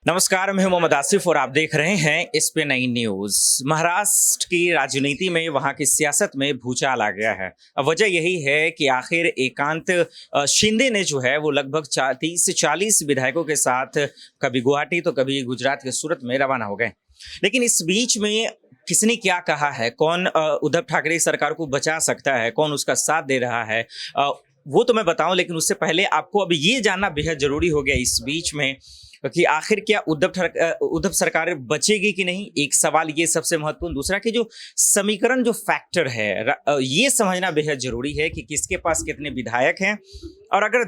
नमस्कार, मैं हूं मोहम्मद आसिफ और आप देख रहे हैं इस पे नई न्यूज। महाराष्ट्र की राजनीति में, वहां की सियासत में भूचाल आ गया है। अब वजह यही है कि आखिर एकांत शिंदे ने जो है वो लगभग 30 से 40 विधायकों के साथ कभी गुवाहाटी तो कभी गुजरात के सूरत में रवाना हो गए। लेकिन इस बीच में किसने क्या कहा है, कौन उद्धव ठाकरे सरकार को बचा सकता है, कौन उसका साथ दे रहा है, वो तो मैं बताऊं। लेकिन उससे पहले आपको अब ये जानना बेहद जरूरी हो गया इस बीच में कि आखिर क्या उद्धव सरकार बचेगी कि नहीं। एक सवाल ये सबसे महत्वपूर्ण, दूसरा कि जो समीकरण, जो फैक्टर है, ये समझना बेहद जरूरी है कि किसके पास कितने विधायक हैं और अगर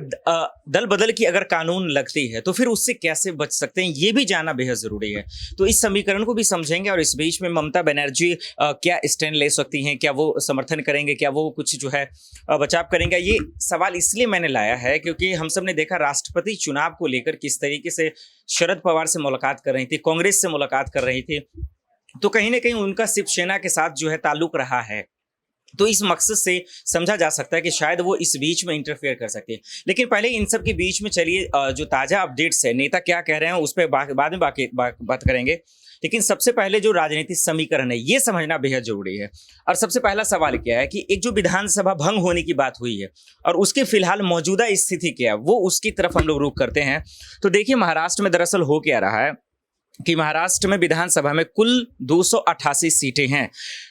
दल बदल की अगर कानून लगती है तो फिर उससे कैसे बच सकते हैं, ये भी जानना बेहद जरूरी है। तो इस समीकरण को भी समझेंगे और इस बीच में ममता बनर्जी क्या स्टैंड ले सकती हैं, क्या वो समर्थन करेंगे, क्या वो कुछ जो है बचाव करेंगे। ये सवाल इसलिए मैंने लाया है क्योंकि हम सब ने देखा राष्ट्रपति चुनाव को लेकर किस तरीके से शरद पवार से मुलाकात कर रही थी, कांग्रेस से मुलाकात कर रही थी, तो कहीं ना कहीं उनका शिवसेना के साथ जो है ताल्लुक रहा है। तो इस मकसद से समझा जा सकता है कि शायद वो इस बीच में इंटरफेयर कर सकते हैं। लेकिन पहले इन सब के बीच में चलिए जो ताजा अपडेट्स है, नेता क्या कह रहे हैं उस पर बाद में बात करेंगे। लेकिन सबसे पहले जो राजनीतिक समीकरण है ये समझना बेहद जरूरी है। और सबसे पहला सवाल क्या है कि एक जो विधानसभा भंग होने की बात हुई है और उसके फिलहाल मौजूदा स्थिति क्या है, वो उसकी तरफ हम लोग रुख करते हैं। तो देखिए, महाराष्ट्र में दरअसल हो क्या रहा है कि महाराष्ट्र में विधानसभा में कुल 288 सीटें हैं।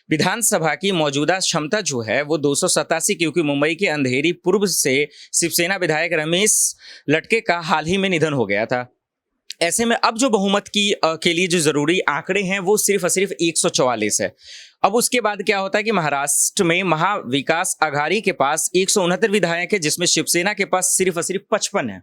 विधानसभा की मौजूदा क्षमता जो है वो 287, क्योंकि मुंबई के अंधेरी पूर्व से शिवसेना विधायक रमेश लटके का हाल ही में निधन हो गया था। ऐसे में अब जो बहुमत के लिए जो जरूरी आंकड़े हैं वो सिर्फ और सिर्फ 144 है। अब उसके बाद क्या होता है कि महाराष्ट्र में महाविकास आघाड़ी के पास 169 विधायक है, जिसमें शिवसेना के पास सिर्फ और सिर्फ 55 है।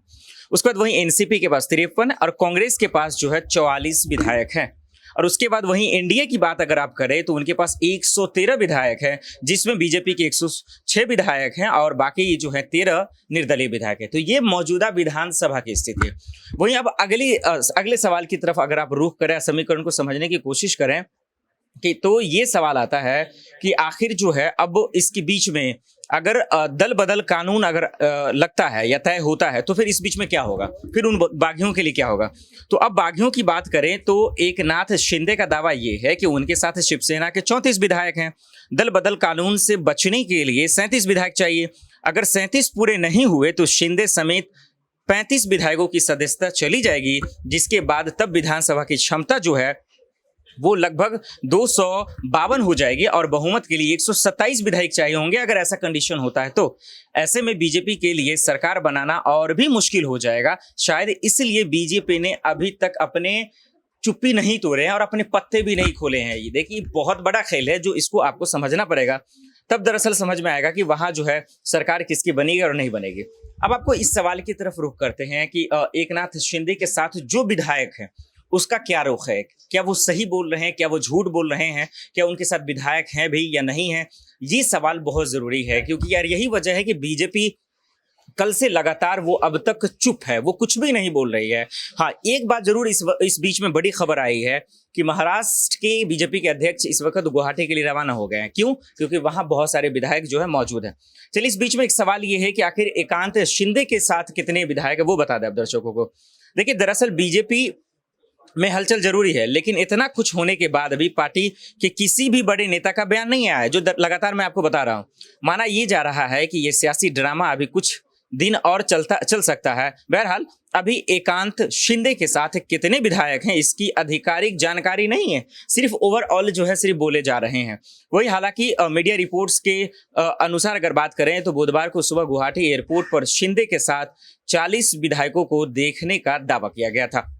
उसके बाद वहीं एनसीपी के पास 53 और कांग्रेस के पास जो है 44 विधायक हैं। और उसके बाद वहीं एनडीए की बात अगर आप करें तो उनके पास 113 विधायक हैं, जिसमें बीजेपी के 106 विधायक हैं और बाकी जो है 13 निर्दलीय विधायक हैं। तो ये मौजूदा विधानसभा की स्थिति है। वहीं अब अगले सवाल की तरफ अगर आप रुख करें, समीकरण को समझने की कोशिश करें कि तो ये सवाल आता है कि आखिर जो है अब इसके बीच में अगर दल बदल कानून अगर लगता है या तय होता है तो फिर इस बीच में क्या होगा, फिर उन बागियों के लिए क्या होगा। तो अब बागियों की बात करें तो एकनाथ शिंदे का दावा ये है कि उनके साथ शिवसेना के 34 विधायक हैं। दल बदल कानून से बचने के लिए 37 विधायक चाहिए। अगर 37 पूरे नहीं हुए तो शिंदे समेत 35 विधायकों की सदस्यता चली जाएगी, जिसके बाद तब विधानसभा की क्षमता जो है वो लगभग 252 हो जाएगी और बहुमत के लिए 127 विधायक चाहिए होंगे। अगर ऐसा कंडीशन होता है तो ऐसे में बीजेपी के लिए सरकार बनाना और भी मुश्किल हो जाएगा। शायद इसलिए बीजेपी ने अभी तक अपने चुप्पी नहीं तोड़े हैं और अपने पत्ते भी नहीं खोले हैं। ये देखिए, बहुत बड़ा खेल है जो इसको आपको समझना पड़ेगा, तब दरअसल समझ में आएगा कि वहां जो है सरकार किसकी बनेगी और नहीं बनेगी। अब आपको इस सवाल की तरफ रुख करते हैं कि एकनाथ शिंदे के साथ जो विधायक है उसका क्या रुख है, क्या वो सही बोल रहे हैं, क्या वो झूठ बोल रहे हैं, क्या उनके साथ विधायक हैं भी या नहीं है। ये सवाल बहुत जरूरी है क्योंकि यार यही वजह है कि बीजेपी कल से लगातार वो अब तक चुप है, वो कुछ भी नहीं बोल रही है। हाँ, एक बात जरूर इस बीच में बड़ी खबर आई है कि महाराष्ट्र के बीजेपी के अध्यक्ष इस वक्त गुवाहाटी के लिए रवाना हो गए हैं। क्यों? क्योंकि वहां बहुत सारे विधायक जो है मौजूद हैं। चलिए, इस बीच में एक सवाल ये है कि आखिर एकांत शिंदे के साथ कितने विधायक है वो बता दें आप दर्शकों को। देखिए, दरअसल बीजेपी में हलचल जरूरी है, लेकिन इतना कुछ होने के बाद अभी पार्टी के किसी भी बड़े नेता का बयान नहीं आया है, जो लगातार मैं आपको बता रहा हूं। माना ये जा रहा है कि ये सियासी ड्रामा अभी कुछ दिन और चल सकता है। बहरहाल अभी एकांत शिंदे के साथ कितने विधायक हैं इसकी आधिकारिक जानकारी नहीं है, सिर्फ ओवरऑल जो है सिर्फ बोले जा रहे हैं। वही हालांकि मीडिया रिपोर्ट्स के अनुसार अगर बात करें तो बुधवार को सुबह गुवाहाटी एयरपोर्ट पर शिंदे के साथ 40 विधायकों को देखने का दावा किया गया था।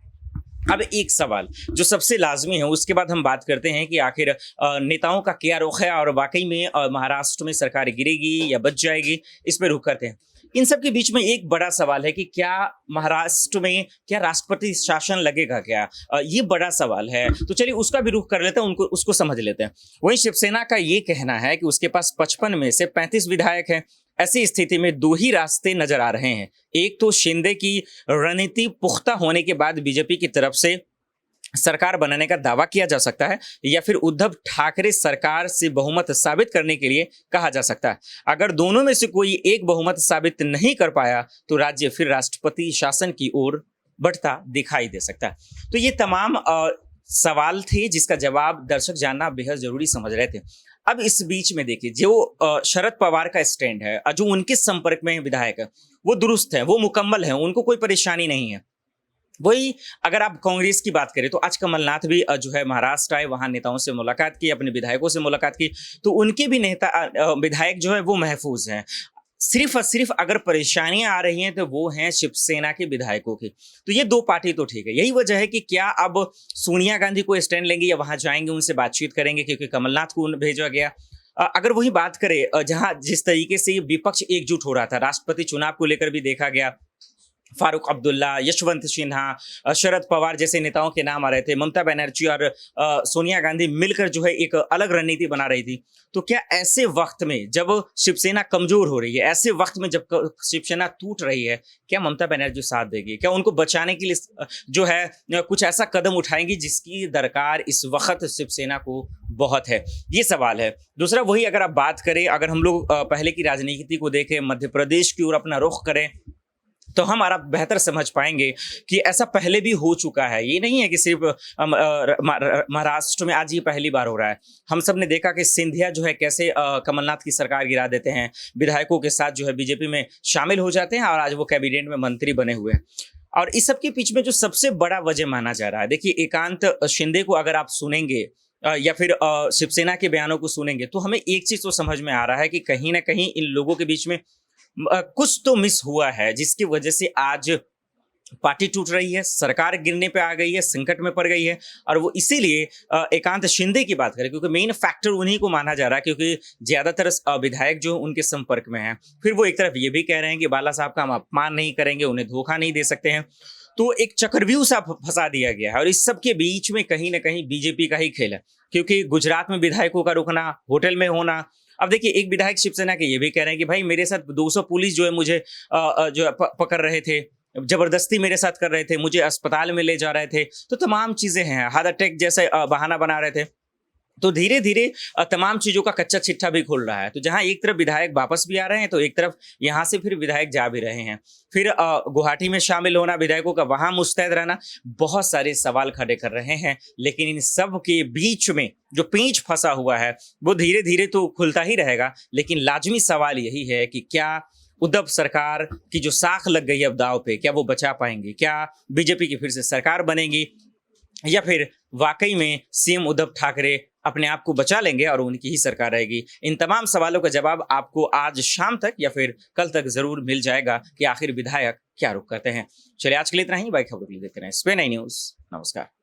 अब एक सवाल जो सबसे लाजमी है, उसके बाद हम बात करते हैं कि आखिर नेताओं का क्या रुख है और वाकई में महाराष्ट्र में सरकार गिरेगी या बच जाएगी, इस पर रुख करते हैं। इन सब के बीच में एक बड़ा सवाल है कि क्या महाराष्ट्र में क्या राष्ट्रपति शासन लगेगा क्या, ये बड़ा सवाल है। तो चलिए उसका भी रुख कर लेते हैं, उसको समझ लेते हैं। वहीं शिवसेना का ये कहना है कि उसके पास 55 में से 35 विधायक हैं। ऐसी स्थिति में दो ही रास्ते नजर आ रहे हैं। एक तो शिंदे की रणनीति पुख्ता होने के बाद बीजेपी की तरफ से सरकार बनाने का दावा किया जा सकता है, या फिर उद्धव ठाकरे सरकार से बहुमत साबित करने के लिए कहा जा सकता है। अगर दोनों में से कोई एक बहुमत साबित नहीं कर पाया तो राज्य फिर राष्ट्रपति शासन की ओर बढ़ता दिखाई दे सकता है। तो ये तमाम सवाल थे जिसका जवाब दर्शक जानना बेहद जरूरी समझ रहे थे। अब इस बीच में देखिए जो शरद पवार का स्टैंड है, जो उनके संपर्क में विधायक है, वो दुरुस्त है, वो मुकम्मल है, उनको कोई परेशानी नहीं है। वही अगर आप कांग्रेस की बात करें तो आज कमलनाथ भी जो है महाराष्ट्र आए, वहां नेताओं से मुलाकात की, अपने विधायकों से मुलाकात की, तो उनके भी विधायक जो है वो महफूज हैं। सिर्फ और सिर्फ अगर परेशानियां आ रही हैं तो वो हैं शिवसेना के विधायकों की। तो ये दो पार्टी तो ठीक है, यही वजह है कि क्या अब सोनिया गांधी को स्टैंड लेंगे या वहां जाएंगे उनसे बातचीत करेंगे, क्योंकि कमलनाथ को भेजा गया। अगर वही बात करें जहां जिस तरीके से विपक्ष एकजुट हो रहा था, राष्ट्रपति चुनाव को लेकर भी देखा गया, फारूक अब्दुल्ला, यशवंत सिन्हा, शरद पवार जैसे नेताओं के नाम आ रहे थे, ममता बनर्जी और सोनिया गांधी मिलकर जो है एक अलग रणनीति बना रही थी। तो क्या ऐसे वक्त में जब शिवसेना कमजोर हो रही है, ऐसे वक्त में जब शिवसेना टूट रही है, क्या ममता बनर्जी साथ देगी? क्या उनको बचाने के लिए जो है कुछ ऐसा कदम उठाएंगी जिसकी दरकार इस वक्त शिवसेना को बहुत है? ये सवाल है। दूसरा वही अगर आप बात करें, अगर हम लोग पहले की राजनीति को देखें, मध्य प्रदेश की ओर अपना रुख करें, तो हम और आप बेहतर समझ पाएंगे कि ऐसा पहले भी हो चुका है। ये नहीं है कि सिर्फ महाराष्ट्र में आज ये पहली बार हो रहा है। हम सब ने देखा कि सिंधिया जो है कैसे कमलनाथ की सरकार गिरा देते हैं, विधायकों के साथ जो है बीजेपी में शामिल हो जाते हैं और आज वो कैबिनेट में मंत्री बने हुए हैं। और इस सब के बीच में जो सबसे बड़ा वजह माना जा रहा है, देखिए एकांत शिंदे को अगर आप सुनेंगे या फिर शिवसेना के बयानों को सुनेंगे, तो हमें एक चीज तो समझ में आ रहा है कि कहीं ना कहीं इन लोगों के बीच में कुछ तो मिस हुआ है, जिसकी वजह से आज पार्टी टूट रही है, सरकार गिरने पे आ गई है, संकट में पड़ गई है। और वो इसीलिए एकांत शिंदे की बात करें, क्योंकि मेन फैक्टर उन्हीं को माना जा रहा है, क्योंकि ज्यादातर विधायक जो उनके संपर्क में हैं। फिर वो एक तरफ ये भी कह रहे हैं कि बाला साहब का हम अपमान नहीं करेंगे, उन्हें धोखा नहीं दे सकते हैं। तो एक चक्रव्यूह सा फंसा दिया गया है और इस सब के बीच में कहीं ना कहीं बीजेपी का ही खेल है, क्योंकि गुजरात में विधायकों का रुकना, होटल में होना। अब देखिए एक विधायक शिवसेना के ये भी कह रहे हैं कि भाई मेरे साथ 200 पुलिस जो है मुझे जो है पकड़ रहे थे, जबरदस्ती मेरे साथ कर रहे थे, मुझे अस्पताल में ले जा रहे थे। तो तमाम चीजें हैं, हार्ट अटैक जैसे बहाना बना रहे थे। तो धीरे धीरे तमाम चीजों का कच्चा चिट्ठा भी खुल रहा है। तो जहां एक तरफ विधायक वापस भी आ रहे हैं, तो एक तरफ यहां से फिर विधायक जा भी रहे हैं। फिर गुवाहाटी में शामिल होना विधायकों का, वहां मुस्तैद रहना, बहुत सारे सवाल खड़े कर रहे हैं। लेकिन इन सब के बीच में जो पेंच फंसा हुआ है वो धीरे धीरे तो खुलता ही रहेगा। लेकिन लाजमी सवाल यही है कि क्या उद्धव सरकार की जो साख लग गई है अब दाव पे, क्या वो बचा पाएंगे? क्या बीजेपी की फिर से सरकार बनेगी, या फिर वाकई में सीएम उद्धव ठाकरे अपने आप को बचा लेंगे और उनकी ही सरकार रहेगी? इन तमाम सवालों का जवाब आपको आज शाम तक या फिर कल तक जरूर मिल जाएगा कि आखिर विधायक क्या रुख करते हैं। चलिए आज के लिए इतना ही। बाकी खबरों के लिए देखते रहें SPN9 न्यूज़। नमस्कार।